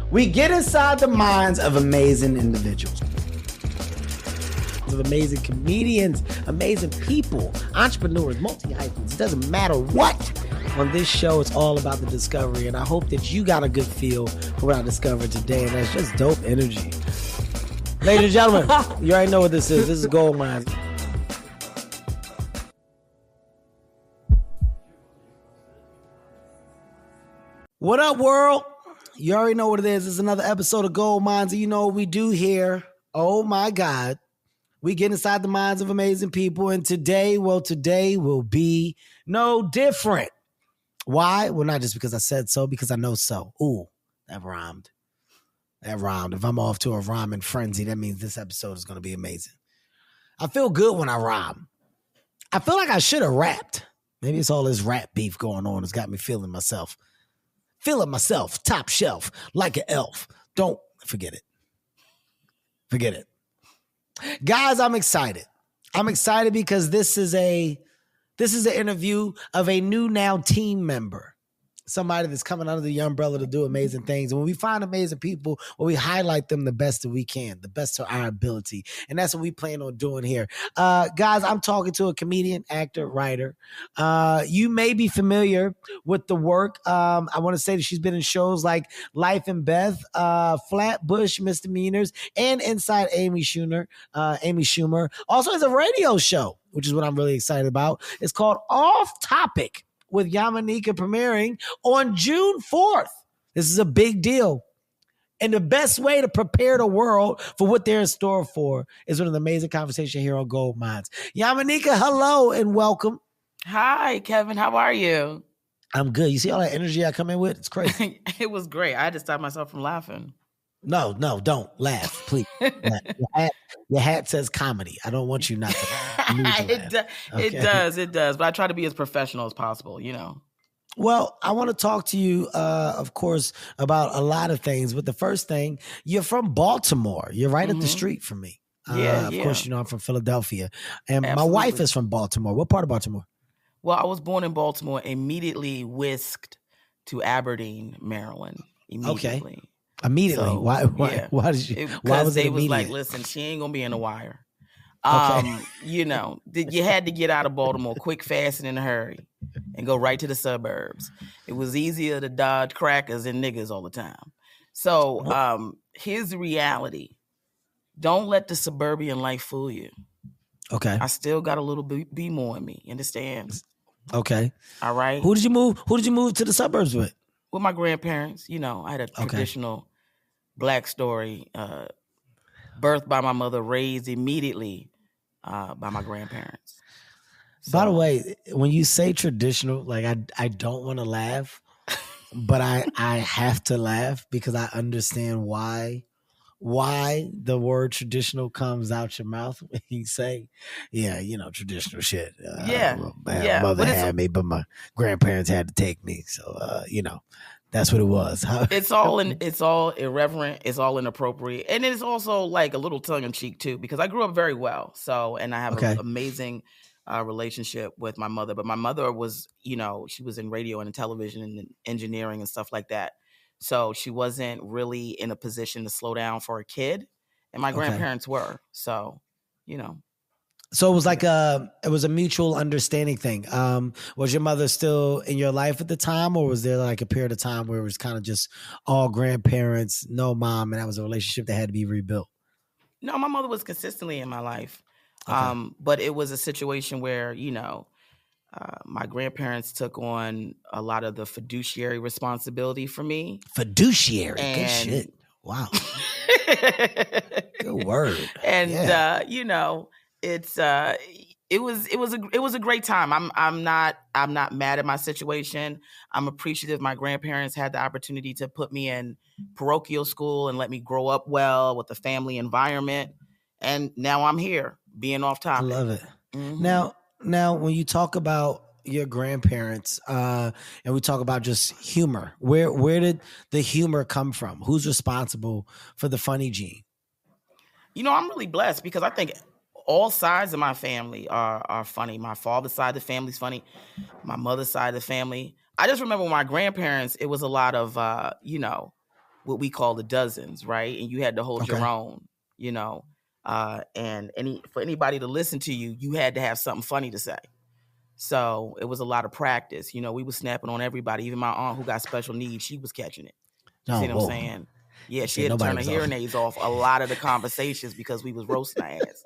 We get inside the minds of amazing individuals. Of amazing comedians, amazing people, entrepreneurs, multi-hyphens. It doesn't matter what. On this show, it's all about the discovery, and I hope that you got a good feel for what I discovered today, and that's just dope energy. Ladies and gentlemen, you already know what this is. This is Gold Mines. What up, world? You already know what it is. It's another episode of Gold Mines, and you know what we do here. Oh, my God. We get inside the minds of amazing people, and today will be no different. Why? Well, not just because I said so, because I know so. Ooh, that rhymed. If I'm off to a rhyming frenzy, that means this episode is going to be amazing. I feel good when I rhyme. I feel like I should have rapped. Maybe it's all this rap beef going on that's got me feeling myself. Feeling myself, top shelf, like an elf. Don't forget it. Forget it. Guys, I'm excited. I'm excited because this is an interview of a new now team member. Somebody that's coming under the umbrella to do amazing things. And when we find amazing people, well, we highlight them the best that we can, the best of our ability. And that's what we plan on doing here. Guys, I'm talking to a comedian, actor, writer. You may be familiar with the work. I want to say that she's been in shows like Life and Beth, Flatbush Misdemeanors, and Inside Amy Schumer. Also has a radio show, which is what I'm really excited about. It's called Off Topic, with Yamaneika premiering on June 4th. This is a big deal. And the best way to prepare the world for what they're in store for is with an amazing conversation here on Gold Mines. Yamaneika, hello and welcome. Hi, Kevin. How are you? I'm good. You see all that energy I come in with? It's crazy. It was great. I had to stop myself from laughing. No, don't laugh, please. Your hat says comedy. I don't want you not to. It does. But I try to be as professional as possible, you know. Well, I want to talk to you, of course, about a lot of things. But the first thing, you're from Baltimore. You're right up the street from me. Of course, you know, I'm from Philadelphia. And Absolutely. My wife is from Baltimore. What part of Baltimore? Well, I was born in Baltimore, immediately whisked to Aberdeen, Maryland. Immediately. Okay. Immediately. So, why did you? Why was it they immediate? was like, listen, she ain't gonna be in the wire. Okay. You know, you had to get out of Baltimore quick, fast, and in a hurry, and go right to the suburbs. It was easier to dodge crackers and niggas all the time. So, here's the reality: don't let the suburban life fool you. Okay. I still got a little be more in me. Understand? Okay. All right. Who did you move to the suburbs with? With my grandparents. You know, I had a traditional Black story. Birthed by my mother, raised immediately by my grandparents. So, by the way, when you say traditional, like I don't want to laugh, but I have to laugh because I understand why the word traditional comes out your mouth when you say, yeah, you know, traditional shit. My mother had me, but my grandparents had to take me. So, you know, that's what it was. It's all irreverent. It's all inappropriate. And it's also like a little tongue in cheek too, because I grew up very well. So, and I have an amazing relationship with my mother, but my mother was, you know, she was in radio and television and engineering and stuff like that. So she wasn't really in a position to slow down for a kid, and my grandparents were. So, you know. So it was like it was a mutual understanding thing. Was your mother still in your life at the time, or was there like a period of time where it was kind of just all grandparents, no mom, and that was a relationship that had to be rebuilt? No, my mother was consistently in my life. But it was a situation where, you know, my grandparents took on a lot of the fiduciary responsibility for me. Fiduciary, good shit. Wow, good word. And you know, it was a great time. I'm not mad at my situation. I'm appreciative my grandparents had the opportunity to put me in parochial school and let me grow up well with a family environment. And now I'm here being off topic. I love it. Mm-hmm. Now, when you talk about your grandparents, and we talk about just humor, where did the humor come from? Who's responsible for the funny gene? You know, I'm really blessed because I think all sides of my family are funny. My father's side of the family's funny. My mother's side of the family. I just remember my grandparents, it was a lot of, you know, what we call the dozens, right? And you had to hold your own, and for anybody to listen to you, you had to have something funny to say. So it was a lot of practice. We was snapping on everybody. Even my aunt who got special needs, she was catching it. You see what I'm saying? Yeah, she had to turn her hearing aids off a lot of the conversations because we was roasting our ass.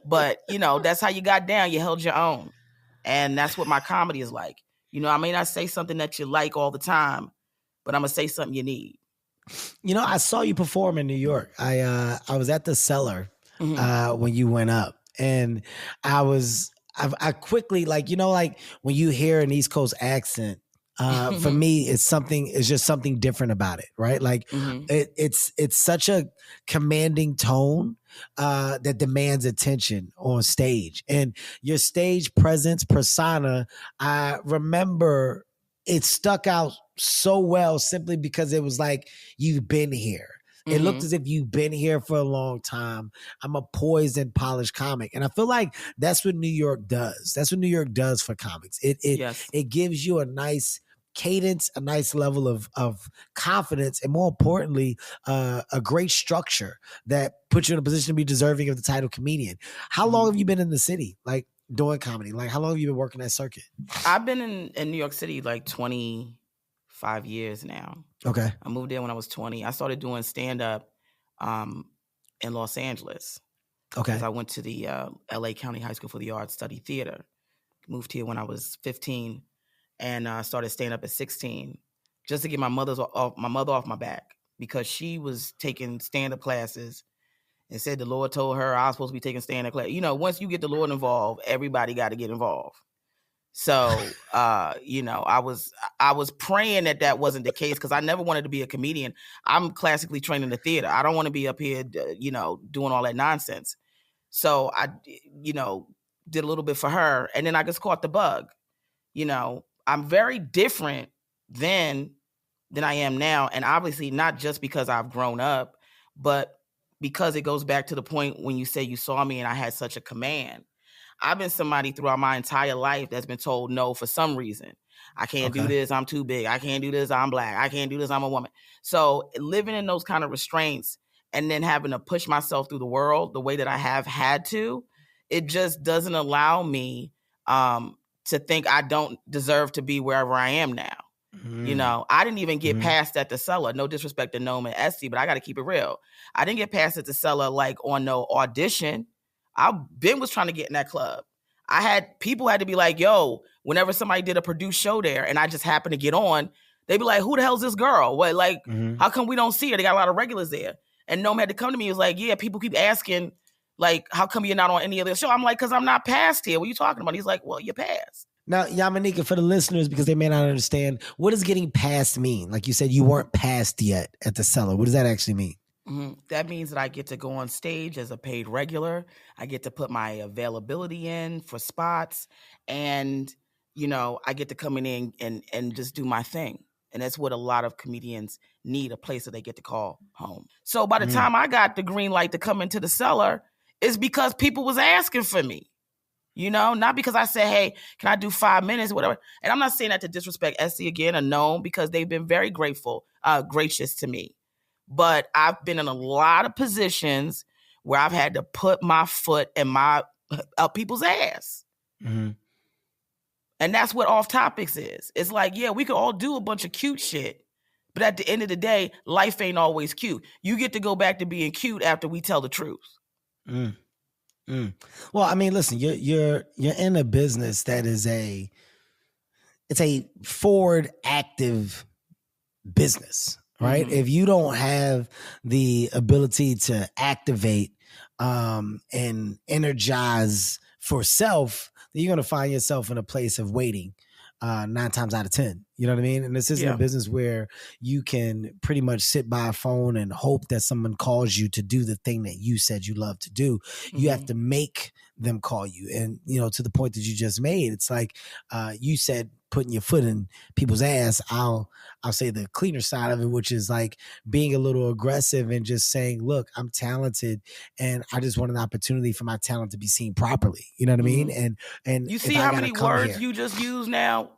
But, that's how you got down. You held your own. And that's what my comedy is like. I may not say something that you like all the time, but I'm going to say something you need. I saw you perform in New York. I was at the Cellar when you went up. And I quickly, like when you hear an East Coast accent, for me, it's just something different about it, right? Like it's such a commanding tone that demands attention on stage, and your stage presence, persona. I remember it stuck out so well simply because it was like you've been here. It looked as if you've been here for a long time. I'm a poised and polished comic. And I feel like that's what New York does. That's what New York does for comics. It gives you a nice cadence, a nice level of confidence, and more importantly, a great structure that puts you in a position to be deserving of the title comedian. How long have you been in the city, like doing comedy? Like how long have you been working that circuit? I've been in New York City like 25 years now. Okay. I moved there when I was 20. I started doing stand-up in Los Angeles. Okay. Because I went to the LA County High School for the Arts, studied theater. Moved here when I was 15 and started stand-up at 16 just to get my mother off my back because she was taking stand-up classes and said the Lord told her I was supposed to be taking stand-up class. Once you get the Lord involved, everybody got to get involved. So, I was praying that wasn't the case because I never wanted to be a comedian. I'm classically trained in the theater. I don't want to be up here, doing all that nonsense. So I, did a little bit for her, and then I just caught the bug. I'm very different than I am now, and obviously not just because I've grown up, but because it goes back to the point when you say you saw me and I had such a command. I've been somebody throughout my entire life that's been told no for some reason. I can't do this. I'm too big. I can't do this. I'm black. I can't do this. I'm a woman. So living in those kind of restraints and then having to push myself through the world the way that I have had to, it just doesn't allow me to think I don't deserve to be wherever I am now. I didn't even get past at the Cellar. No disrespect to Noam and Esty, but I got to keep it real. I didn't get past at the Cellar like on no audition. Ben was trying to get in that club. People had to be like, yo, whenever somebody did a produced show there and I just happened to get on, they'd be like, who the hell's this girl? What, like, how come we don't see her? They got a lot of regulars there. And Noam had to come to me. He was like, yeah, people keep asking, like, how come you're not on any other show? I'm like, because I'm not past here. What are you talking about? He's like, well, you're past. Now, Yamaneika, for the listeners, because they may not understand, what does getting past mean? Like you said, you weren't past yet at the Cellar. What does that actually mean? That means that I get to go on stage as a paid regular. I get to put my availability in for spots. And, I get to come in and just do my thing. And that's what a lot of comedians need, a place that they get to call home. So by the time I got the green light to come into the Cellar, it's because people was asking for me. Not because I said, hey, can I do 5 minutes, whatever. And I'm not saying that to disrespect Essie again or Noam, because they've been very gracious to me. But I've been in a lot of positions where I've had to put my foot in my people's ass. And that's what Off Topics is. It's like, yeah, we could all do a bunch of cute shit. But at the end of the day, life ain't always cute. You get to go back to being cute after we tell the truth. Well, I mean, listen, you're in a business that is it's a forward active business. Right. If you don't have the ability to activate and energize for self, then you're going to find yourself in a place of waiting 9 times out of 10. You know what I mean? And this isn't a business where you can pretty much sit by a phone and hope that someone calls you to do the thing that you said you love to do. You have to make them call you. And, to the point that you just made, it's like you said, putting your foot in people's ass. I'll say the cleaner side of it, which is like being a little aggressive and just saying, look, I'm talented and I just want an opportunity for my talent to be seen properly. You know what I mean? And you see how many words you just use now?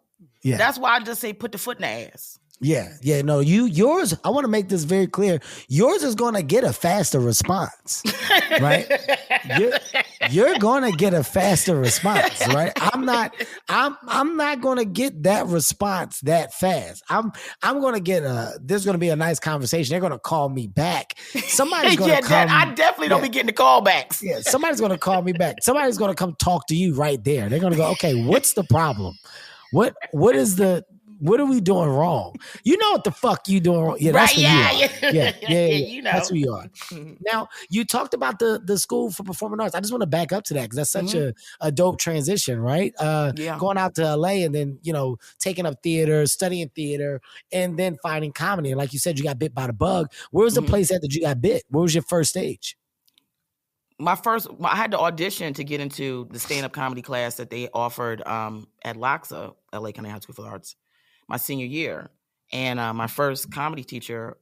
Yeah. That's why I just say put the foot in the ass. Yeah. No, yours. I want to make this very clear. Yours is going to get a faster response, right? You're going to get a faster response, right? I'm not going to get that response that fast. I'm going to get there's going to be a nice conversation. They're going to call me back. Somebody's going to come. I definitely don't be getting the callbacks. Yeah, somebody's going to call me back. Somebody's going to come talk to you right there. They're going to go, okay, what's the problem? What are we doing wrong? You know what the fuck you doing wrong? Yeah, that's what you are. Yeah. You know. That's who you are. Now, you talked about the School for Performing Arts. I just want to back up to that because that's such a dope transition, right? Going out to LA and then, taking up theater, studying theater, and then finding comedy. And like you said, you got bit by the bug. Where was the place that you got bit? Where was your first stage? I had to audition to get into the stand-up comedy class that they offered at LACSA, LA County High School for the Arts, my senior year. And my first comedy teacher,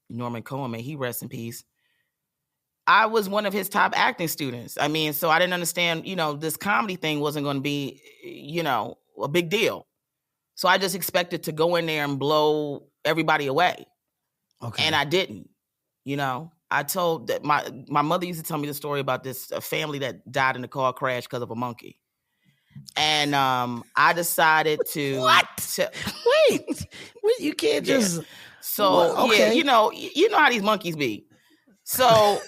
Norman Cohen, may he rest in peace, I was one of his top acting students. I mean, so I didn't understand, this comedy thing wasn't going to be, a big deal. So I just expected to go in there and blow everybody away. Okay. And I didn't, I told that my mother used to tell me the story about this family that died in a car crash because of a monkey. And I decided to wait, you can't just okay. You know how these monkeys be. So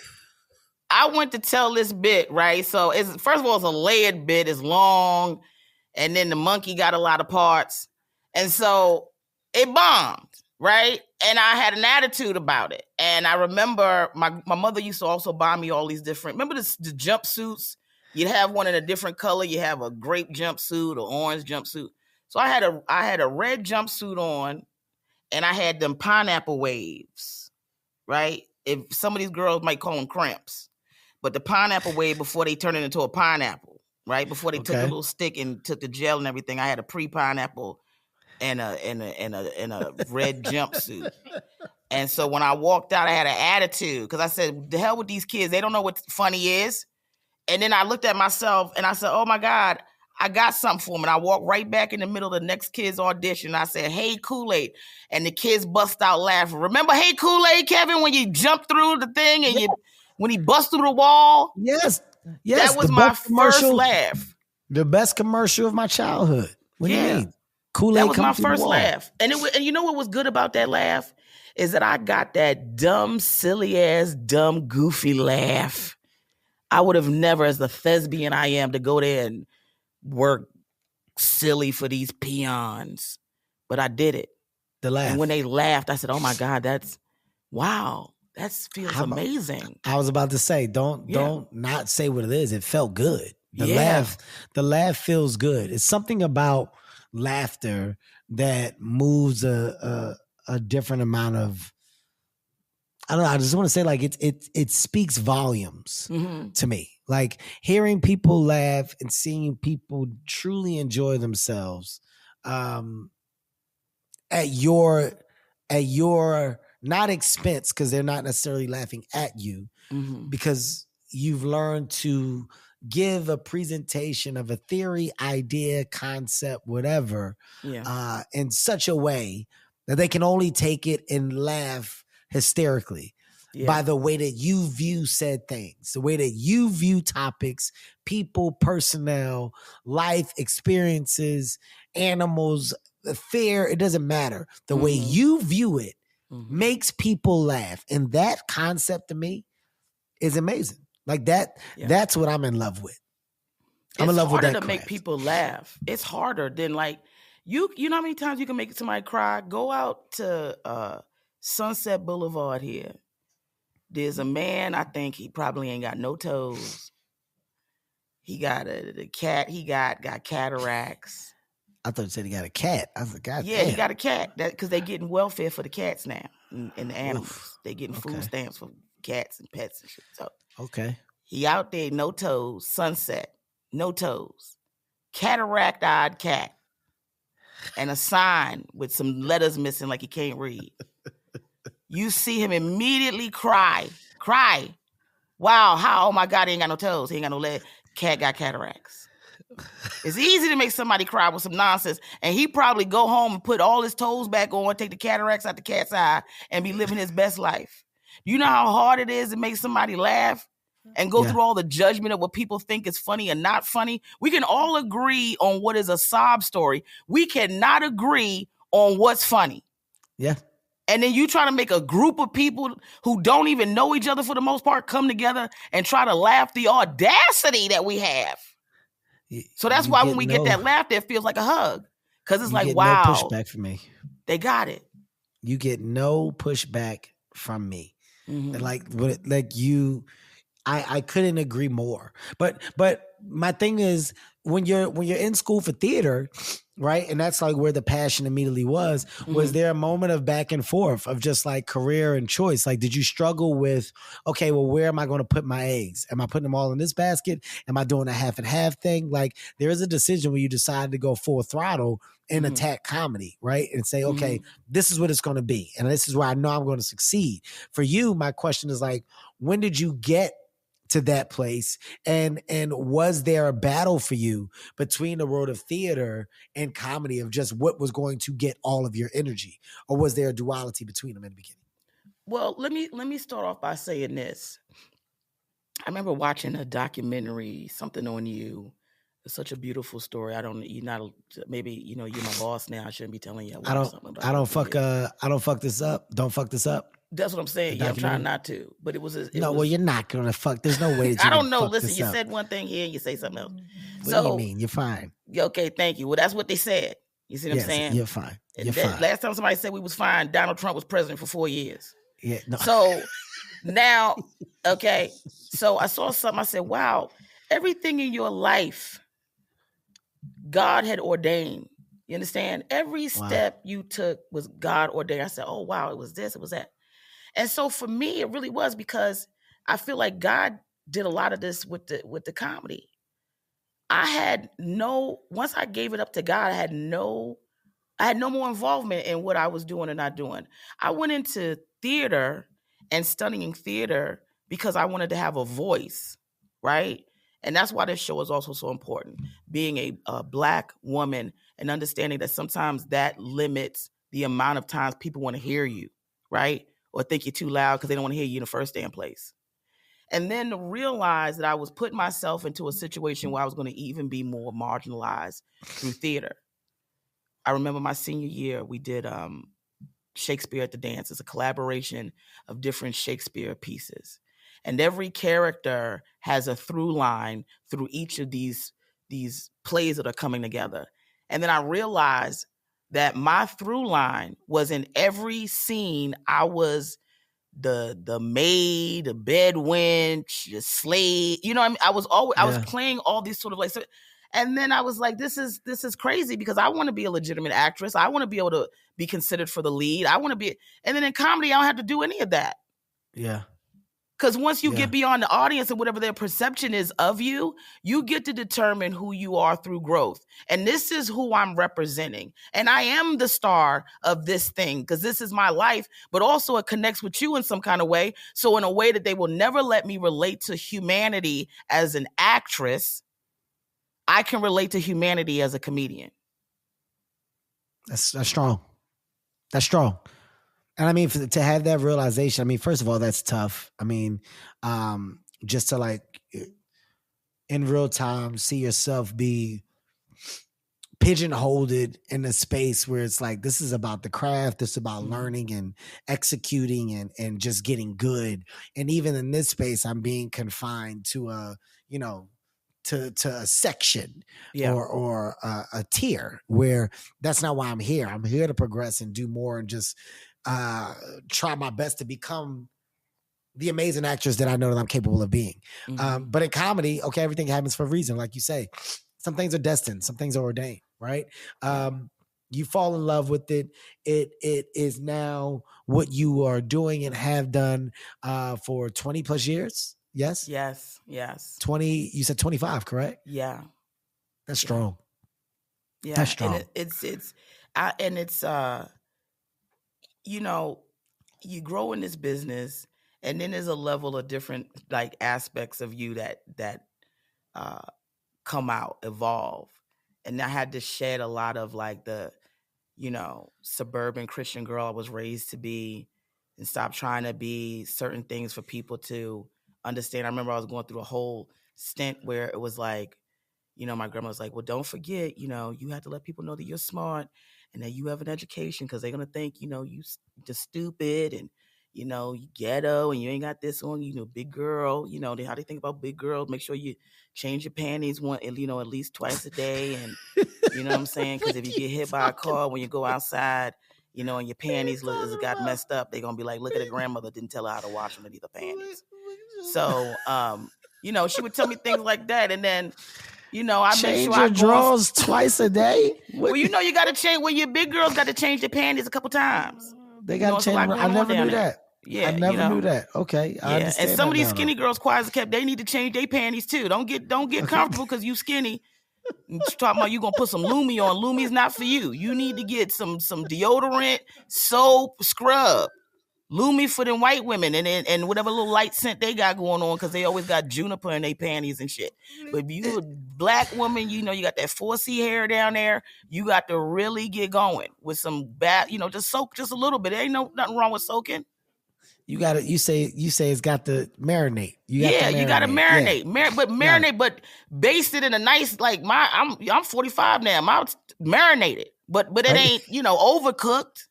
I went to tell this bit, right? So first of all, it's a layered bit, it's long, and then the monkey got a lot of parts. And so it bombed, right? And I had an attitude about it. And I remember my mother used to also buy me all these different, remember the jumpsuits? You'd have one in a different color. You have a grape jumpsuit or orange jumpsuit. So I had a red jumpsuit on, and I had them pineapple waves, right? If some of these girls might call them cramps, but the pineapple wave before they turn it into a pineapple, right? Before they took a little stick and took the gel and everything, I had a pre-pineapple and a red jumpsuit. And so when I walked out, I had an attitude because I said, "The hell with these kids! They don't know what funny is." And then I looked at myself and I said, "Oh my God, I got something for them." And I walked right back in the middle of the next kid's audition. I said, "Hey, Kool-Aid." And the kids bust out laughing. Remember, "Hey, Kool-Aid," Kevin, when you jumped through the thing and when he bust through the wall? Yes. That was my first laugh. The best commercial of my childhood. What do you mean? Kool-Aid. That was my first laugh. And you know what was good about that laugh? Is that I got that dumb, silly-ass, dumb, goofy laugh. I would have never, as the thespian I am, to go there and work silly for these peons. But I did it. The laugh. And when they laughed, I said, "Oh my God, wow, that feels amazing." I was about to say, don't not say what it is. It felt good. The laugh feels good. It's something about laughter that moves a different amount of, I don't know. I just want to say, like, it speaks volumes to me. Like hearing people laugh and seeing people truly enjoy themselves at your not expense, because they're not necessarily laughing at you, because you've learned to give a presentation of a theory, idea, concept, whatever, in such a way that they can only take it and laugh hysterically by the way that you view said things, the way that you view topics, people, personnel, life experiences, animals, fear, it doesn't matter. The way you view it makes people laugh. And that concept to me is amazing. Like that's what I'm in love with. I'm in love with that. It's harder to make people laugh. It's harder than like, you know how many times you can make somebody cry? Go out to Sunset Boulevard here. There's a man, I think he probably ain't got no toes. He got the cat. He got cataracts. I thought you said he got a cat. I was like, God damn. He got a cat. Because they're getting welfare for the cats now and the animals. They're getting food stamps for cats and pets and shit. So he out there, no toes, Sunset, no toes, cataract-eyed cat, and a sign with some letters missing like he can't read. You see him immediately cry. Wow, oh my God, he ain't got no toes. He ain't got no legs. Cat got cataracts. It's easy to make somebody cry with some nonsense, and he probably go home and put all his toes back on, take the cataracts out the cat's eye, and be living his best life. You know how hard it is to make somebody laugh and go through all the judgment of what people think is funny and not funny? We can all agree on what is a sob story. We cannot agree on what's funny. Yeah. And then you try to make a group of people who don't even know each other for the most part come together and try to laugh. The audacity that we have. So that's why when we get that laughter, it feels like a hug. Because it's like, wow. No pushback from me. They got it. You get no pushback from me. Mm-hmm. I couldn't agree more. But my thing is, when you're in school for theater, right? And that's like where the passion immediately was there a moment of back and forth of just like career and choice? Like, did you struggle with, okay, well, where am I going to put my eggs? Am I putting them all in this basket? Am I doing a half and half thing? Like, there is a decision when you decide to go full throttle and attack comedy, right? And say, okay, this is what it's going to be. And this is where I know I'm going to succeed. For you, my question is like, when did you get to that place, and was there a battle for you between the world of theater and comedy of just what was going to get all of your energy, or was there a duality between them in the beginning? Well, let me start off by saying this. I remember watching a documentary, something on you. It's such a beautiful story. Maybe you're my boss now. I shouldn't be telling you. I don't fuck this up. Don't fuck this up. That's what I'm saying. Yeah, I'm trying not to. But it was. Well, you're not gonna fuck. There's no way that you I don't know. Listen, you said one thing here and you say something else. What do you mean? You're fine. Okay, thank you. Well, that's what they said. You see what I'm saying? You're fine. You're fine. Last time somebody said we was fine, Donald Trump was president for 4 years. Yeah. No. So now, okay. So I saw something. I said, wow, everything in your life, God had ordained. You understand? Every step you took was God ordained. I said, oh, wow, it was this, it was that. And so for me, it really was, because I feel like God did a lot of this with the comedy. Once I gave it up to God, I had no more involvement in what I was doing and not doing. I went into theater and studying theater because I wanted to have a voice, right? And that's why this show is also so important. Being a Black woman and understanding that sometimes that limits the amount of times people want to hear you, right? Or think you're too loud because they don't want to hear you in the first damn place. And then to realize that I was putting myself into a situation where I was going to even be more marginalized through theater. I remember my senior year, we did Shakespeare at the Dance. It's a collaboration of different Shakespeare pieces. And every character has a through line through each of these plays that are coming together. And then I realized that my through line was in every scene. I was the maid, the bed wench, the slave. You know what I mean? I was playing all these sort of like. And then I was like, this is crazy, because I want to be a legitimate actress. I want to be able to be considered for the lead. I want to be, and then in comedy, I don't have to do any of that. Yeah. Because once you get beyond the audience and whatever their perception is of you, you get to determine who you are through growth. And this is who I'm representing. And I am the star of this thing because this is my life, but also it connects with you in some kind of way. So in a way that they will never let me relate to humanity as an actress, I can relate to humanity as a comedian. That's strong. That's strong. And I mean, to have that realization, I mean, first of all, that's tough. I mean, just to like in real time see yourself be pigeonholed in a space where it's like, this is about the craft, this is about learning and executing and just getting good. And even in this space, I'm being confined to to a section or a tier where that's not why I'm here. I'm here to progress and do more and just try my best to become the amazing actress that I know that I'm capable of being. But in comedy, okay, everything happens for a reason. Like you say, some things are destined, some things are ordained, right? You fall in love with it. It is now what you are doing and have done for 20 plus years. Yes? Yes. 20, you said 25, correct? Yeah. That's strong. Yeah. That's strong. And it's you grow in this business, and then there's a level of different like aspects of you that come out, evolve. And I had to shed a lot of like the, suburban Christian girl I was raised to be, and stop trying to be certain things for people to understand. I remember I was going through a whole stint where it was like, my grandma was like, well, don't forget, you have to let people know that you're smart and that you have an education, because they're going to think, you just stupid and, you ghetto and you ain't got this on, big girl, how they think about big girls. Make sure you change your panties at least twice a day. And, you know what I'm saying? Because if you get hit by a car when you go outside, and your panties got messed up, they're going to be like, look at her grandmother didn't tell her how to wash underneath the panties. So, she would tell me things like that. And then, I change make sure your drawers twice a day. Well, you got to change. Well, your big girls got to change their panties a couple times. They got to change. I never knew that. Yeah, I never knew that. Okay, I understand. And some of these skinny girls, quiet as kept, they need to change their panties too. Don't get comfortable because you skinny. Talking about you gonna put some Lumi on. Lumi's not for you. You need to get some deodorant, soap, scrub. Lumi for them white women and whatever little light scent they got going on, because they always got juniper in their panties and shit. But if you a black woman, you got that 4C hair down there, you got to really get going with some bad, just soak just a little bit. There ain't nothing wrong with soaking. You got to, you say it's got to marinate. You got to marinate. Yeah. But baste it in a nice, like I'm 45 now. I'm marinated, but it ain't, overcooked.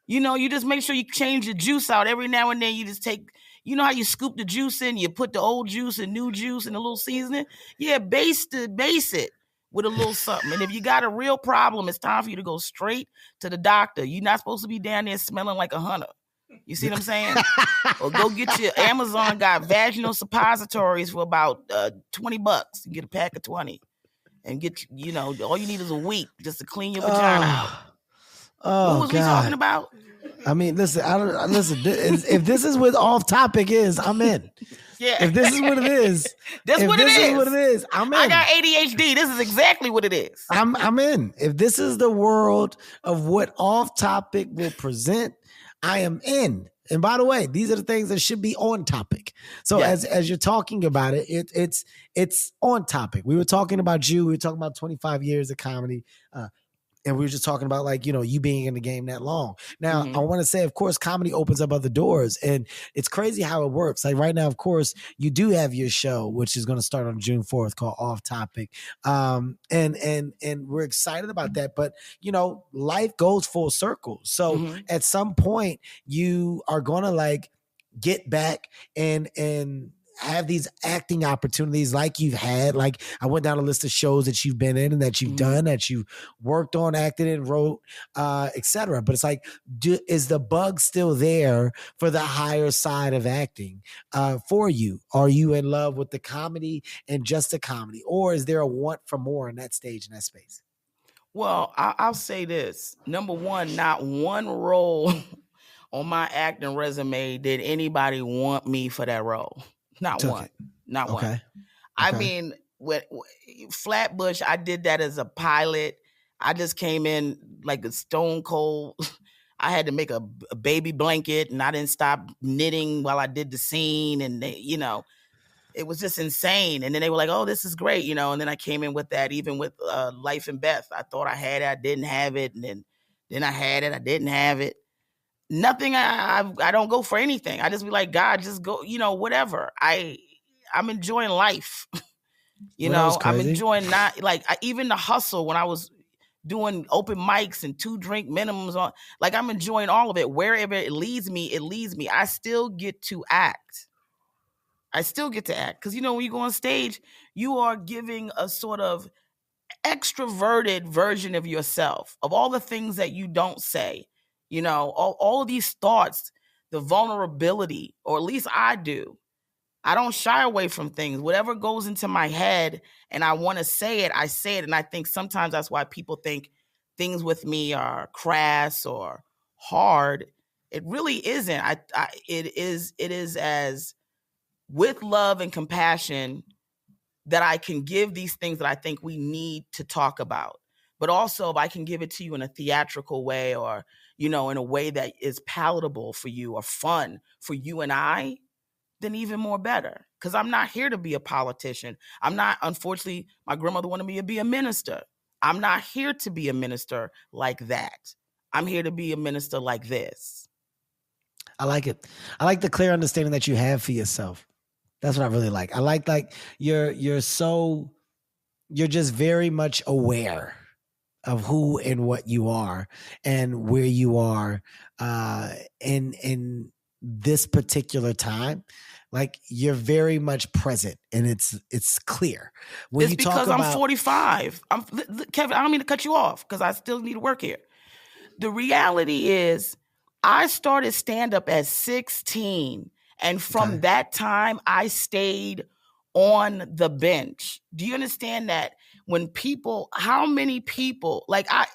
You just make sure you change the juice out every now and then. You just take, how you scoop the juice in, you put the old juice and new juice and a little seasoning. Yeah, base it with a little something. And if you got a real problem, it's time for you to go straight to the doctor. You're not supposed to be down there smelling like a hunter. You see what I'm saying? Or go get your Amazon, got vaginal suppositories for about $20. You get a pack of 20 and get, all you need is a week just to clean your vagina out. Oh, what was we talking about? I mean, listen. If this is what off topic is, I'm in. Yeah. If this is what it is, this is what it is. I'm in. I got ADHD. This is exactly what it is. I'm in. If this is the world of what off topic will present, I am in. And by the way, these are the things that should be on topic. So as you're talking about it, it's on topic. We were talking about you. We were talking about 25 years of comedy. And we were just talking about, like, you being in the game that long. Now, I want to say, of course, comedy opens up other doors. And it's crazy how it works. Like right now, of course, you do have your show, which is going to start on June 4th, called Off Topic. And we're excited about that. But, life goes full circle. So at some point, you are going to like get back and have these acting opportunities like you've had. Like I went down a list of shows that you've been in and that you've done, that you've worked on, acted in, wrote, etc. But it's like, is the bug still there for the higher side of acting for you? Are you in love with the comedy and just the comedy, or is there a want for more in that stage, in that space? Well, I'll say this. Number one, not one role on my acting resume did anybody want me for that role. Not one. I mean, with Flatbush, I did that as a pilot. I just came in like a stone cold. I had to make a baby blanket, and I didn't stop knitting while I did the scene. And it was just insane. And then they were like, "Oh, this is great," And then I came in with that. Even with Life and Beth, I thought I had it, I didn't have it, and then I had it, I didn't have it. Nothing. I don't go for anything. I just be like, God, just go. Whatever. I'm enjoying life. I'm enjoying even the hustle when I was doing open mics and 2 drink minimums on. Like I'm enjoying all of it. Wherever it leads me, it leads me. I still get to act. Because when you go on stage, you are giving a sort of extroverted version of yourself, of all the things that you don't say. All of these thoughts, the vulnerability, or at least I do. I don't shy away from things. Whatever goes into my head and I want to say it, I say it. And I think sometimes that's why people think things with me are crass or hard. It really isn't. It is as with love and compassion that I can give these things that I think we need to talk about. But also, if I can give it to you in a theatrical way, or, in a way that is palatable for you or fun for you and I, then even more better. Because I'm not here to be a politician. I'm not, unfortunately, my grandmother wanted me to be a minister. I'm not here to be a minister like that. I'm here to be a minister like this. I like it. I like the clear understanding that you have for yourself. That's what I really like. I like you're just very much aware of who and what you are and where you are in this particular time. Like, you're very much present, and it's clear. When it's because I'm 45. Kevin, I don't mean to cut you off because I still need to work here. The reality is I started stand-up at 16, and from that time, I stayed on the bench. Do you understand that? When people, how many people, like, I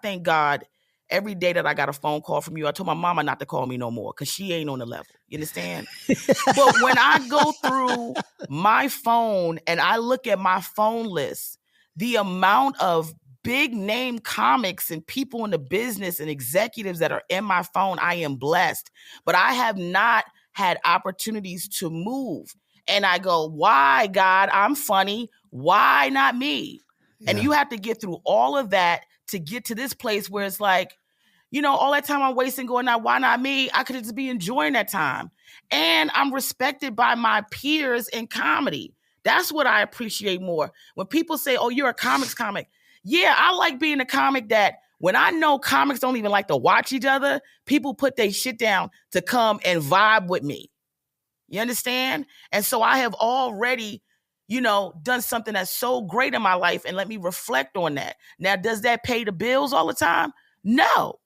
thank God every day that I got a phone call from you. I told my mama not to call me no more because she ain't on the level. You understand? But when I go through my phone and I look at my phone list, the amount of big name comics and people in the business and executives that are in my phone, I am blessed. But I have not had opportunities to move. And I go, why, God? I'm funny. Why not me? Yeah. And you have to get through all of that to get to this place where it's like, all that time I'm wasting going out, why not me? I could just be enjoying that time. And I'm respected by my peers in comedy. That's what I appreciate more. When people say, oh, you're a comics comic. Yeah, I like being a comic that when I know comics don't even like to watch each other, people put their shit down to come and vibe with me. You understand? And so I have already, done something that's so great in my life, and let me reflect on that. Now, does that pay the bills all the time? No.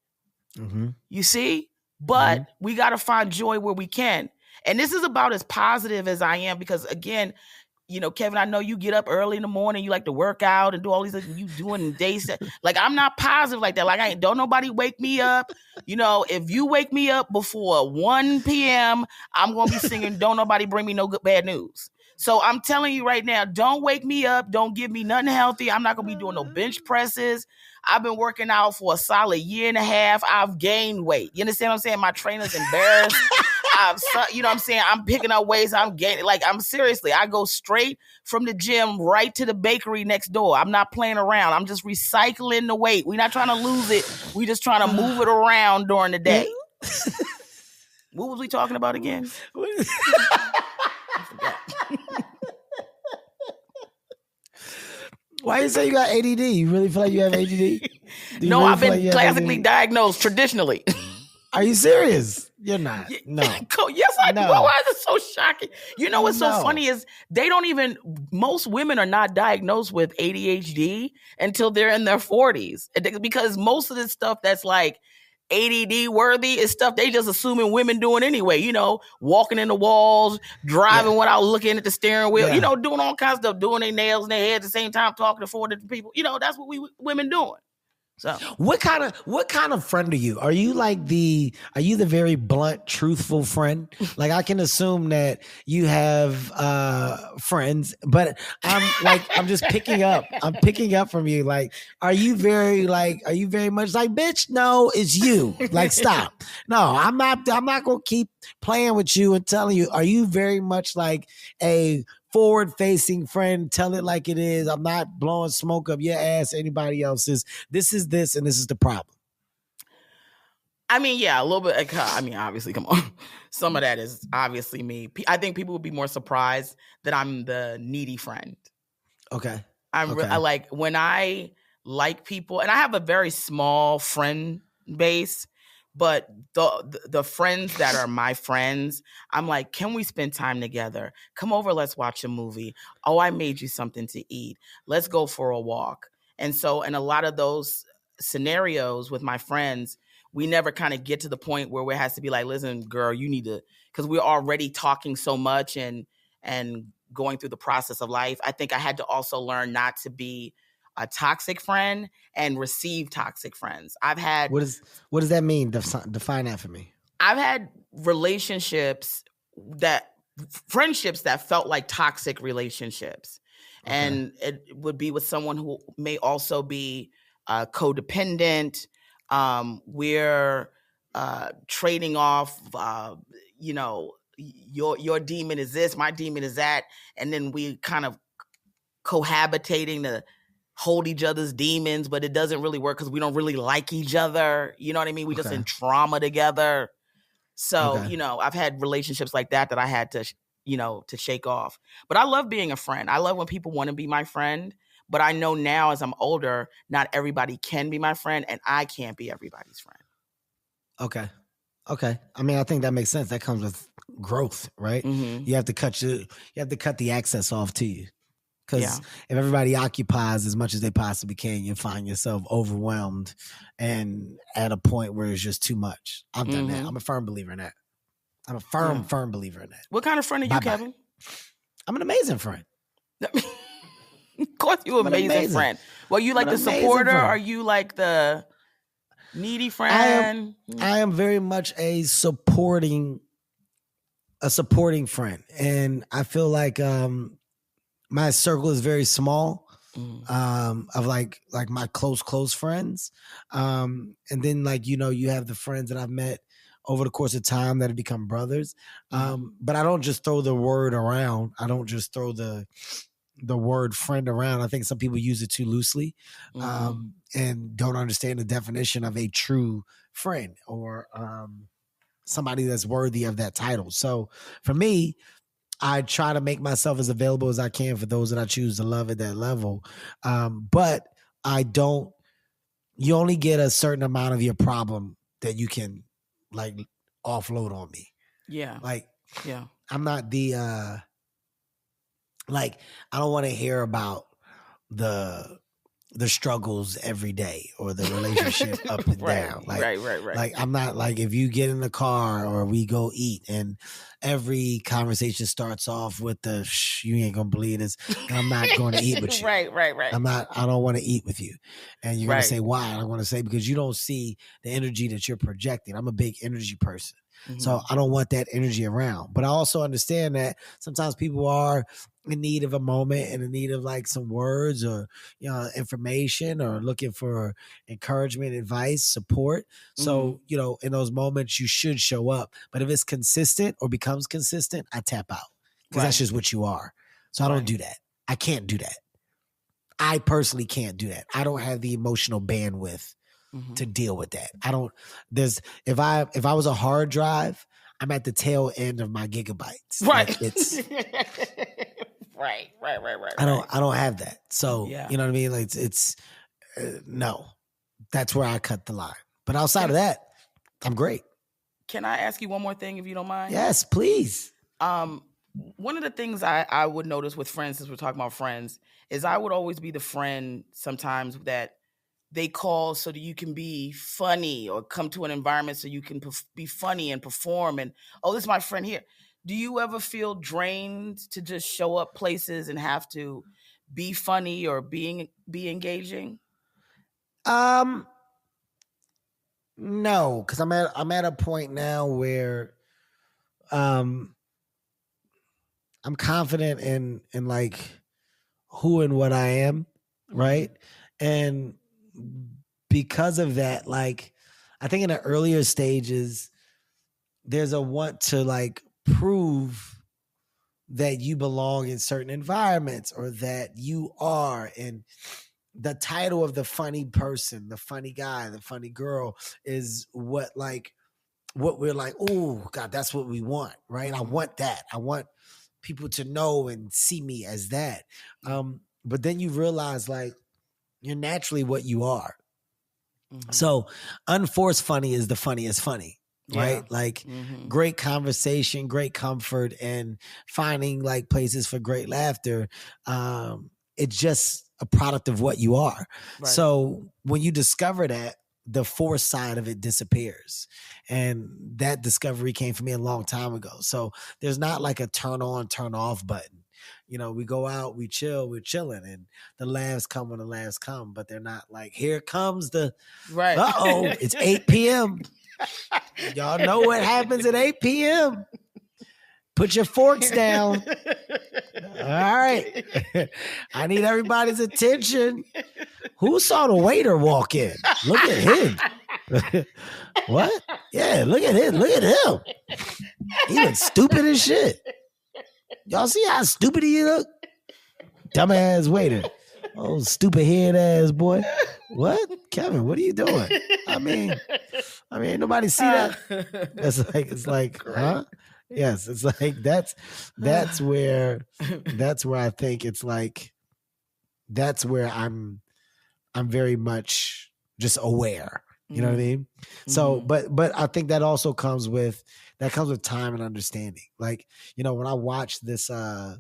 Mm-hmm. You see? But we got to find joy where we can. And this is about as positive as I am because, again, Kevin, I know you get up early in the morning, you like to work out and do all these things you doing days. Like, I'm not positive like that. Like, don't nobody wake me up. If you wake me up before 1 p.m., I'm going to be singing Don't Nobody Bring Me No Good Bad News. So I'm telling you right now, don't wake me up. Don't give me nothing healthy. I'm not going to be doing no bench presses. I've been working out for a solid year and a half. I've gained weight. You understand what I'm saying? My trainer's embarrassed. You know what I'm saying? I'm picking up weights. I'm gaining. Like, I go straight from the gym right to the bakery next door. I'm not playing around. I'm just recycling the weight. We're not trying to lose it. We're just trying to move it around during the day. What was we talking about again? Why you say you got ADD? You really feel like you have ADD? No, I've been classically diagnosed traditionally. Are you serious? You're not. No. Yes, I do. Why is it so shocking? What's so funny is most women are not diagnosed with ADHD until they're in their 40s. Because most of this stuff that's like ADD worthy is stuff they just assuming women doing anyway, walking in the walls, driving without looking at the steering wheel, doing all kinds of stuff, doing their nails in their head at the same time, talking to 4 different people. That's what we women doing. So what kind of friend are you? Are you the very blunt, truthful friend? Like, I can assume that you have friends, but I'm just picking up. I'm picking up from you. Like, are you very much like, bitch? No, it's you. Like, stop. No, I'm not gonna keep playing with you and telling you. Are you very much like a forward-facing friend? Tell it like it is. I'm not blowing smoke up your ass, anybody else's. This is this, and this is the problem. I mean, yeah, a little bit. I mean, obviously, come on. Some of that is obviously me. I think people would be more surprised that I'm the needy friend. Okay. I like when I like people, and I have a very small friend base. But the friends that are my friends, I'm like, can we spend time together? Come over, let's watch a movie. Oh, I made you something to eat. Let's go for a walk. And so in a lot of those scenarios with my friends, we never kind of get to the point where it has to be like, listen, girl, you need to, because we're already talking so much and going through the process of life. I think I had to also learn not to be a toxic friend and receive toxic friends. I've had... What does that mean? Define that for me. I've had friendships that felt like toxic relationships. Okay. And it would be with someone who may also be codependent. We're trading off, your demon is this, my demon is that, and then we kind of cohabitating to hold each other's demons, but it doesn't really work because we don't really like each other. You know what I mean? We just in trauma together. So, I've had relationships like that I had to, to shake off. But I love being a friend. I love when people want to be my friend. But I know now as I'm older, not everybody can be my friend, and I can't be everybody's friend. Okay. I mean, I think that makes sense. That comes with growth, right? Mm-hmm. You have to cut the access off to you. Because if everybody occupies as much as they possibly can, you'll find yourself overwhelmed and at a point where it's just too much. I've done that. I'm a firm believer in that. I'm a firm believer in that. What kind of friend are you, Kevin? I'm an amazing friend. Of course you're an amazing friend. Well, you like the supporter? Friend. Are you like the needy friend? I am very much a supporting friend. And I feel like my circle is very small of like my close friends. And then you have the friends that I've met over the course of time that have become brothers. But I don't just throw the word around. I don't just throw the word friend around. I think some people use it too loosely and don't understand the definition of a true friend or somebody that's worthy of that title. So for me, I try to make myself as available as I can for those that I choose to love at that level. But you only get a certain amount of your problem that you can offload on me. Yeah. I'm not the, I don't want to hear about the struggles every day or the relationship up and down. Right. I'm not if you get in the car or we go eat and every conversation starts off with you ain't gonna believe this. I'm not going to eat with you. Right. I don't want to eat with you. And you're going to say, why? I want to say, because you don't see the energy that you're projecting. I'm a big energy person. Mm-hmm. So I don't want that energy around. But I also understand that sometimes people are in need of a moment and in need of some words or information or looking for encouragement, advice, support. So in those moments you should show up. But if it's consistent or becomes consistent, I tap out because that's just what you are. So I don't do that. I can't do that. I personally can't do that. I don't have the emotional bandwidth to deal with that. If I was a hard drive, I'm at the tail end of my gigabytes. Right. It's Right. I don't have that. So, you know what I mean? It's no, that's where I cut the line. But outside of that, I'm great. Can I ask you one more thing if you don't mind? Yes, please. One of the things I would notice with friends, since we're talking about friends, is I would always be the friend sometimes that they call so that you can be funny or come to an environment so you can be funny and perform. And, this is my friend here. Do you ever feel drained to just show up places and have to be funny or be engaging? No, because I'm at a point now where I'm confident in who and what I am, right? And because of that, I think in the earlier stages, there's a want to prove that you belong in certain environments or that you are. And the title of the funny person, the funny guy, the funny girl is what we're oh God, that's what we want, right? I want that. I want people to know and see me as that. But then you realize you're naturally what you are. Mm-hmm. So unforced funny is the funniest funny. Right? Great conversation, great comfort, and finding places for great laughter. It's just a product of what you are. Right. So when you discover that, the forced side of it disappears. And that discovery came for me a long time ago. So there's not a turn on, turn off button. We go out, we chill, we're chilling, and the laughs come when the laughs come, but they're not here comes the, it's 8 p.m. Y'all know what happens at 8 p.m. Put your forks down. All right. I need everybody's attention. Who saw the waiter walk in? Look at him. What? Yeah, look at him. Look at him. He looks stupid as shit. Y'all see how stupid he look? Dumbass waiter. Oh, stupid head ass boy. What? Kevin, what are you doing? I mean, ain't nobody see that? It's like, huh? Yes, it's like that's where I think it's like that's where I'm very much just aware. You know what I mean? So, but I think that also comes with time and understanding. Like, you know, when I watch this, I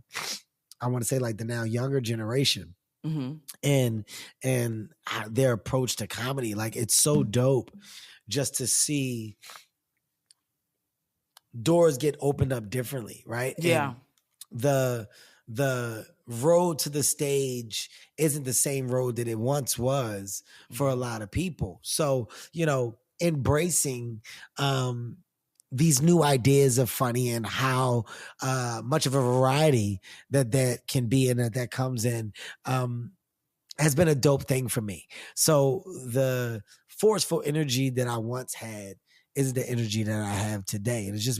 want to say like the now younger generation and their approach to comedy, like it's so dope just to see doors get opened up differently, right? Yeah. And the road to the stage isn't the same road that it once was for a lot of people. So, you know, embracing these new ideas of funny and how much of a variety that can be and that comes in has been a dope thing for me. So the forceful energy that I once had is the energy that I have today. And it's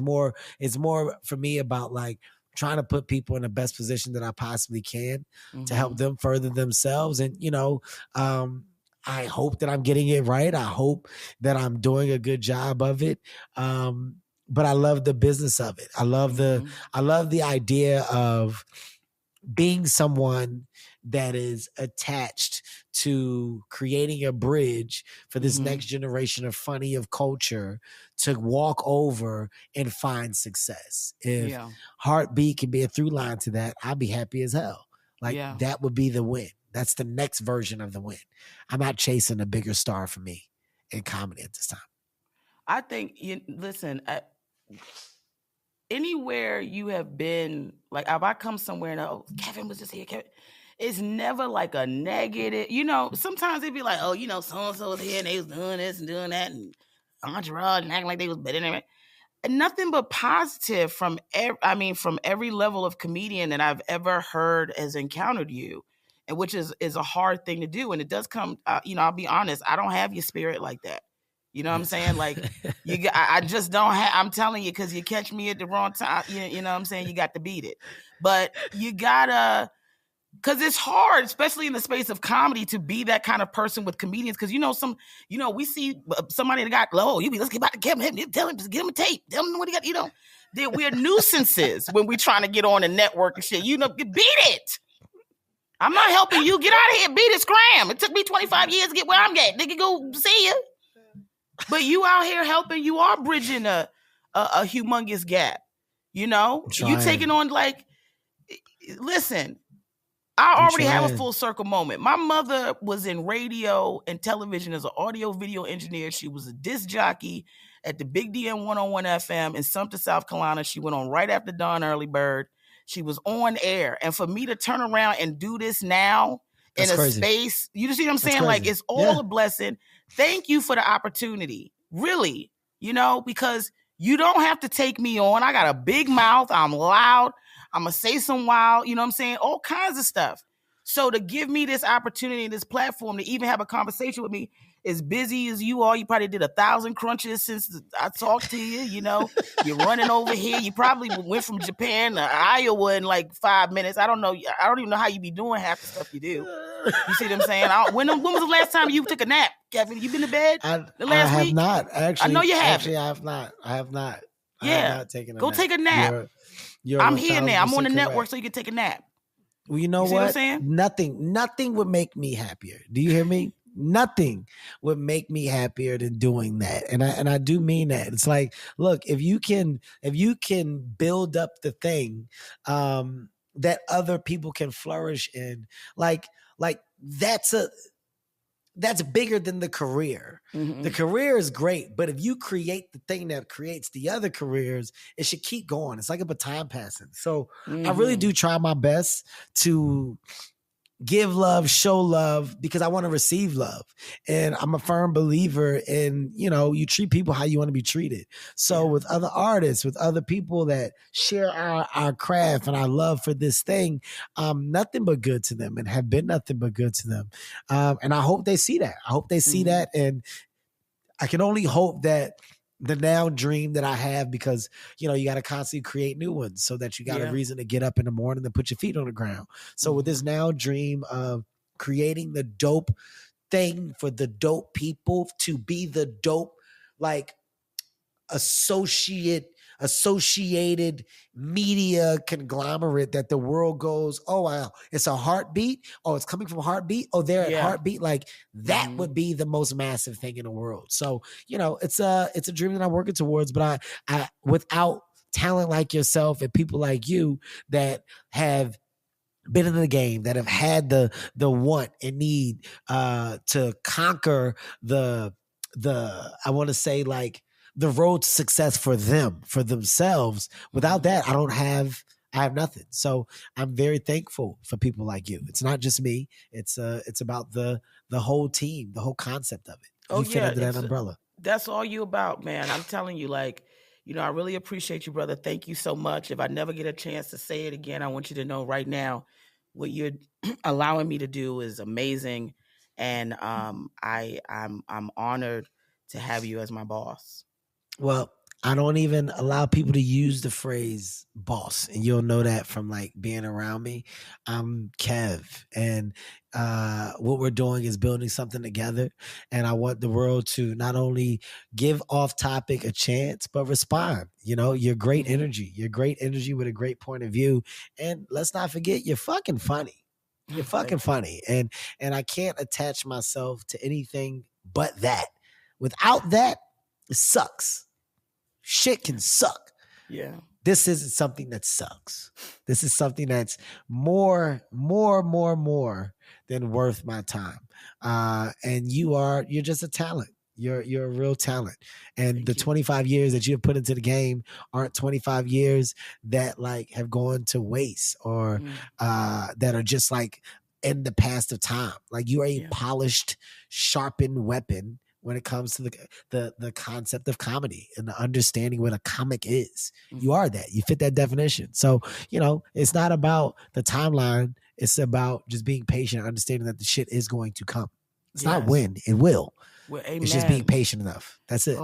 more for me about like trying to put people in the best position that I possibly can to help them further themselves. And, you know, I hope that I'm getting it right. I hope that I'm doing a good job of it. But I love the business of it. I love the idea of being someone that is attached to creating a bridge for this next generation of funny, of culture to walk over and find success. If Heartbeat can be a through line to that, I'd be happy as hell. Like that would be the win. That's the next version of the win. I'm not chasing a bigger star for me in comedy at this time. I think, anywhere you have been, like if I come somewhere and Kevin was just here, Kevin, it's never like a negative. You know, sometimes it'd be like, oh, you know, so-and-so was here and they was doing this and doing that and entourage and acting like they was better than me. And nothing but positive from every level of comedian that I've ever heard has encountered you, and which is a hard thing to do. And it does come, I'll be honest, I don't have your spirit like that. You know what I'm saying? Like I just don't have, I'm telling you, because you catch me at the wrong time, you know what I'm saying? You got to beat it. But you gotta, because it's hard, especially in the space of comedy, to be that kind of person with comedians. Because, we see somebody that got low, let's get back to Kevin, tell him, just get him a tape, tell him what he got, we're nuisances when we're trying to get on the network and shit. Beat it. I'm not helping you. Get out of here, beat it, scram. It took me 25 years to get where I'm at. Nigga, go see you. But you out here helping, you are bridging a humongous gap. You taking on listen, I already have a full circle moment. My mother was in radio and television as an audio video engineer. She was a disc jockey at the Big DM 101 FM in Sumter, South Carolina. She went on right after Dawn Early Bird. She was on air. And for me to turn around and do this now in a space, you see what I'm saying? Like, it's all a blessing. Thank you for the opportunity. Really, because you don't have to take me on. I got a big mouth. I'm loud. I'm going to say some wild, you know what I'm saying? All kinds of stuff. So to give me this opportunity, this platform to even have a conversation with me, as busy as you are, you probably did 1,000 crunches since I talked to you, you're running over here. You probably went from Japan to Iowa in like 5 minutes. I don't know. I don't even know how you be doing half the stuff you do. You see what I'm saying? When was the last time you took a nap, Kevin? You been to bed the last week? I have not. Actually, I know you have. Actually, I have not. I have not taken a nap. Go take a nap. I'm here now. I'm on the network, so you can take a nap. Well, you know what? What I'm saying? Nothing would make me happier. Do you hear me? Nothing would make me happier than doing that. And I do mean that. It's like, look, if you can build up the thing that other people can flourish in, like that's bigger than the career. Mm-hmm. The career is great, but if you create the thing that creates the other careers, it should keep going. It's like a baton passing. So I really do try my best to give love, show love, because I want to receive love. And I'm a firm believer in, you treat people how you want to be treated. So with other artists, with other people that share our craft and our love for this thing, nothing but good to them and have been nothing but good to them. And I hope they see that. I hope they see that. And I can only hope that the now dream that I have, because, you know, you got to constantly create new ones so that you got a reason to get up in the morning and put your feet on the ground. So with this now dream of creating the dope thing for the dope people to be the dope, like, associated media conglomerate that the world goes, oh wow, it's a Heartbeat. Oh, it's coming from Heartbeat. Oh, they're at Heartbeat. Like that would be the most massive thing in the world. So, you know, it's a dream that I'm working towards. But I without talent like yourself and people like you that have been in the game, that have had the want and need to conquer the I want to say, like, the road to success for them, for themselves. Without that, I have nothing. So I'm very thankful for people like you. It's not just me. It's about the whole team, the whole concept of it. Oh, you fit under that umbrella. That's all you about, man. I'm telling you, like, you know, I really appreciate you, brother. Thank you so much. If I never get a chance to say it again, I want you to know right now what you're allowing me to do is amazing. And I'm honored to have you as my boss. Well, I don't even allow people to use the phrase boss. And you'll know that from, like, being around me. I'm Kev. And what we're doing is building something together. And I want the world to not only give Off Topic a chance, but respond. You know, you're great energy. You're great energy with a great point of view. And let's not forget, you're fucking funny. You're fucking funny. And I can't attach myself to anything but that. Without that, it sucks. Shit can suck. Yeah. This isn't something that sucks. This is something that's more than worth my time. And you're just a talent. You're a real talent. And the 25 years that you have put into the game aren't 25 years that, like, have gone to waste or that are just, like, in the past of time. Like, you are a polished, sharpened weapon when it comes to the concept of comedy and the understanding what a comic is. You are that. You fit that definition. So, you know, it's not about the timeline. It's about just being patient and understanding that the shit is going to come. It's not when, it will. Well, amen. It's just being patient enough. That's it.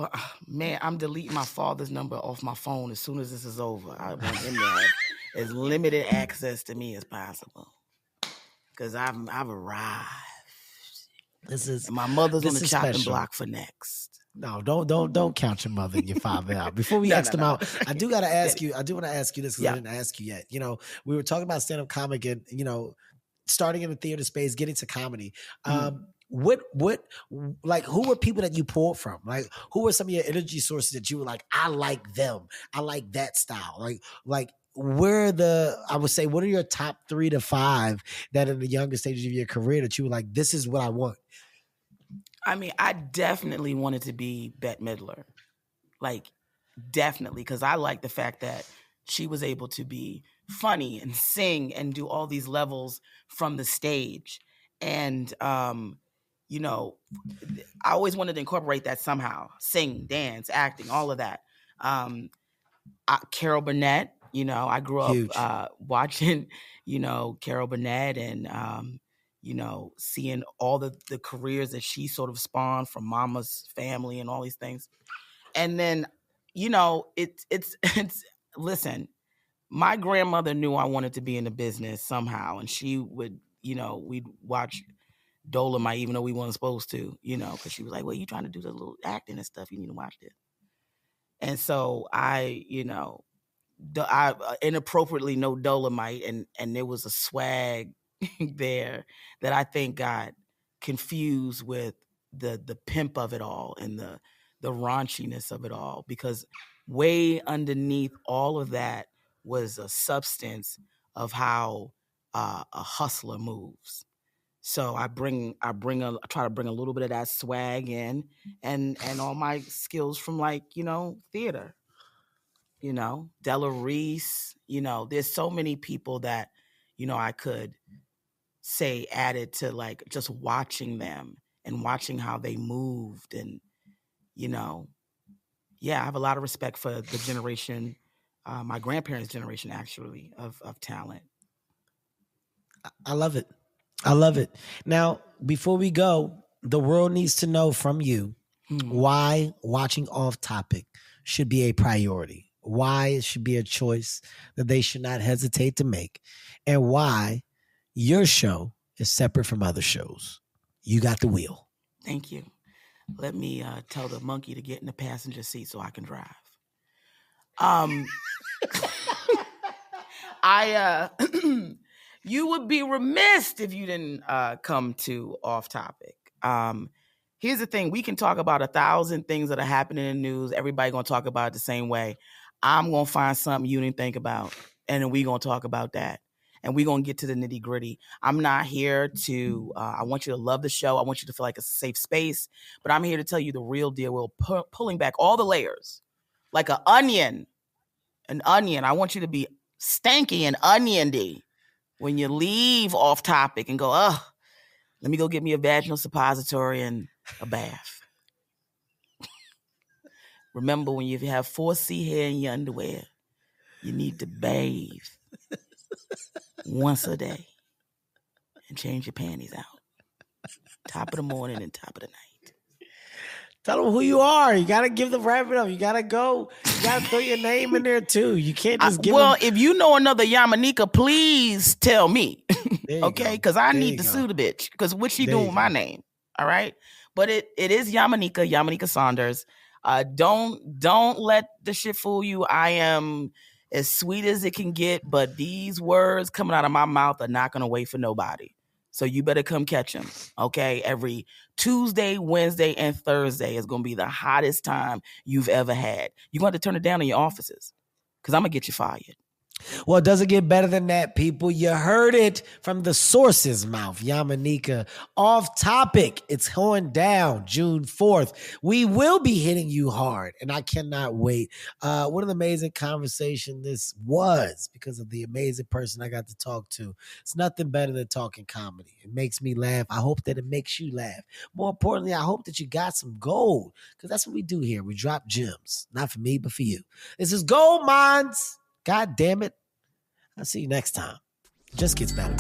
Man, I'm deleting my father's number off my phone as soon as this is over. I want him to have as limited access to me as possible, because I've arrived. And my mother's on the chopping block for next. No, don't count your mother and your father out. Before we ask them out, I do want to ask you this, because I didn't ask you yet. You know, we were talking about stand-up comic and, you know, starting in the theater space, getting to comedy. What like, who were people that you pulled from? Like, who were some of your energy sources that you were like, I like them, I like that style? Like I would say, what are your top 3 to 5 that in the younger stages of your career that you were like, this is what I want? I mean, I definitely wanted to be Bette Midler. Like, definitely, because I like the fact that she was able to be funny and sing and do all these levels from the stage. And, you know, I always wanted to incorporate that somehow. Sing, dance, acting, all of that. Carol Burnett, you know, I grew up watching, you know, Carol Burnett and, you know, seeing all the careers that she sort of spawned from Mama's Family and all these things. And then, you know, it's listen, my grandmother knew I wanted to be in the business somehow. And she would, you know, we'd watch Dolomite, even though we weren't supposed to, you know, because she was like, well, you trying to do the little acting and stuff, you need to watch this. And so I, you know, I inappropriately know Dolomite, and there was a swag there that I think got confused with the pimp of it all and the raunchiness of it all, because way underneath all of that was a substance of how a hustler moves. So I try to bring a little bit of that swag in, and all my skills from, like, you know, theater. You know, Della Reese, you know, there's so many people that, you know, I could say added to, like, just watching them and watching how they moved. And, you know, yeah, I have a lot of respect for the generation, my grandparents' generation, actually, of talent. I love it. I love it. Now, before we go, the world needs to know from you, why watching Off Topic should be a priority, why it should be a choice that they should not hesitate to make, and why your show is separate from other shows. You got the wheel. Thank you. Let me tell the monkey to get in the passenger seat so I can drive. You would be remiss if you didn't come to Off Topic. Here's the thing. We can talk about 1,000 things that are happening in the news. Everybody going to talk about it the same way. I'm going to find something you didn't think about, and then we're going to talk about that. And we're going to get to the nitty gritty. I'm not here to, I want you to love the show. I want you to feel like it's a safe space. But I'm here to tell you the real deal. We're pulling back all the layers like an onion. An onion. I want you to be stanky and oniony when you leave Off Topic and go, oh, let me go get me a vaginal suppository and a bath. Remember, when you have 4C hair in your underwear, you need to bathe once a day and change your panties out. Top of the morning and top of the night. Tell them who you are. You got to give the wrap it up. You got to go. You got to throw your name in there too. You can't just give them. If you know another Yamaneika, please tell me. Okay? Because I need to sue the bitch. Because what she doing with my name. All right? But it is Yamaneika Saunders. Don't let the shit fool you. I am as sweet as it can get, but these words coming out of my mouth are not going to wait for nobody. So you better come catch them, okay? Every Tuesday, Wednesday, and Thursday is going to be the hottest time you've ever had. You're going to have to turn it down in your offices because I'm going to get you fired. Well, it doesn't get better than that, people. You heard it from the source's mouth. Yamaneika, Off Topic. It's going down June 4th. We will be hitting you hard, and I cannot wait. What an amazing conversation this was because of the amazing person I got to talk to. It's nothing better than talking comedy. It makes me laugh. I hope that it makes you laugh. More importantly, I hope that you got some gold because that's what we do here. We drop gems. Not for me, but for you. This is Gold Mines. God damn it. I'll see you next time. It just gets better.